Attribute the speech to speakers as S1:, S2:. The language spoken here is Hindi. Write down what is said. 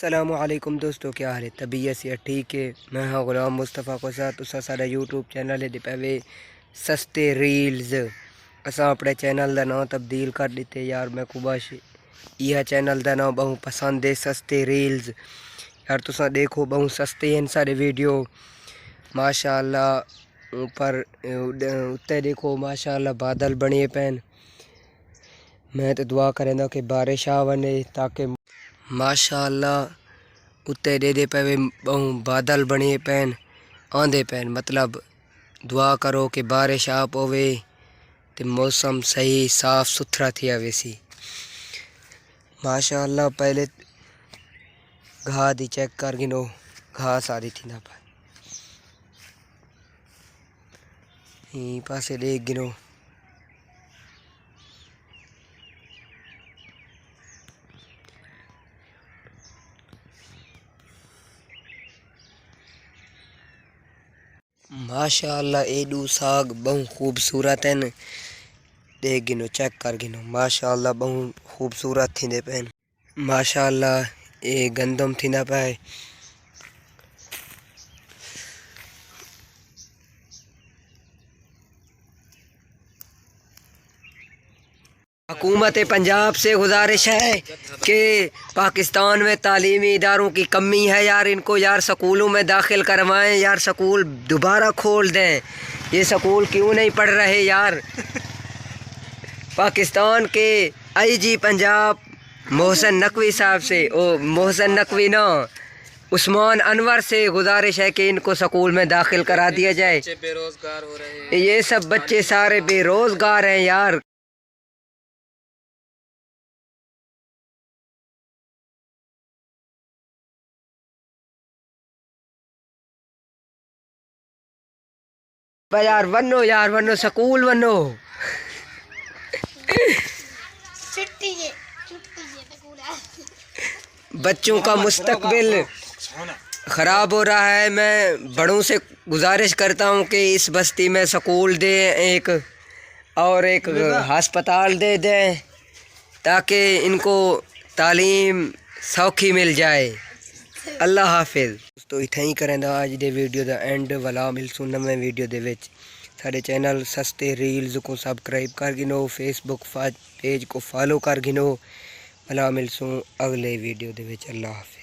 S1: अस्सलामुअलैकुम दोस्तों, क्या हाल है? तबीयत से ठीक है। मैं हाँ गुलाम मुस्तफ़ा को साथ उस सारा यूट्यूब चैनल है पे सस्ते रील्स। असा अपने चैनल का नाम तब्दील कर दिते यार। मैं कुबाश यह चैनल का नाम बहु पसंद है, सस्ते रील्स। यार तुसा देखो बहु सस्ते हैं सारे वीडियो माशाअल्लाह। ऊपर उत्ते देखो माशाअल्लाह बादल बने पैन। मैं तो दुआ करेंदा कि बारिश आ वने ताकि माशाअल्लाह उत्ते दे पे बहु बादल बने पैन आंदे पैन। मतलब दुआ करो कि बारिश आ पवे तो मौसम सही साफ सुथरा थिया वैसी माशाअल्लाह। पहले घाह दी चेक कर गिनो, घाह सारी थी ना पाए पासे देख गिनो। माशाअल्लाह एडू साग बहु खूबसूरत है। देख गिनो, चेक कर गिनो माशाअल्लाह बहु खूबसूरत थी पैन माशाअल्लाह। ये गंदम थी ना पाए। हुकूमत पंजाब से गुजारिश है कि पाकिस्तान में तालीमी इदारों की कमी है यार। इनको यार स्कूलों में दाखिल करवाएं यार, स्कूल दोबारा खोल दें। ये स्कूल क्यों नहीं पढ़ रहे यार? पाकिस्तान के आईजी पंजाब मोहसिन नकवी साहब से, ओ मोहसिन नकवी ना, उस्मान अनवर से गुजारिश है कि इनको स्कूल में दाखिल करा दिया जाए। बेरोजगार हो रहे हैं ये सब बच्चे, सारे बेरोजगार हैं यार। यार वनो स्कूल वनो। बच्चों का मुस्तकबिल ख़राब हो रहा है। मैं बड़ों से गुजारिश करता हूँ कि इस बस्ती में स्कूल दें एक, और एक अस्पताल दे दें ताकि इनको तालीम सौखी मिल जाए। अल्लाह हाफिज़ दोस्तों। इतना ही करें अज दे वीडियो का एंड वाला मिलसूँ नवे वीडियो दे विच। साढ़े चैनल सस्ते रील्स को सबसक्राइब कर गिनो, फेसबुक पेज को फॉलो कर गिनो। भला मिलसूँ अगले वीडियो दे विच। अल्लाह हाफिज़।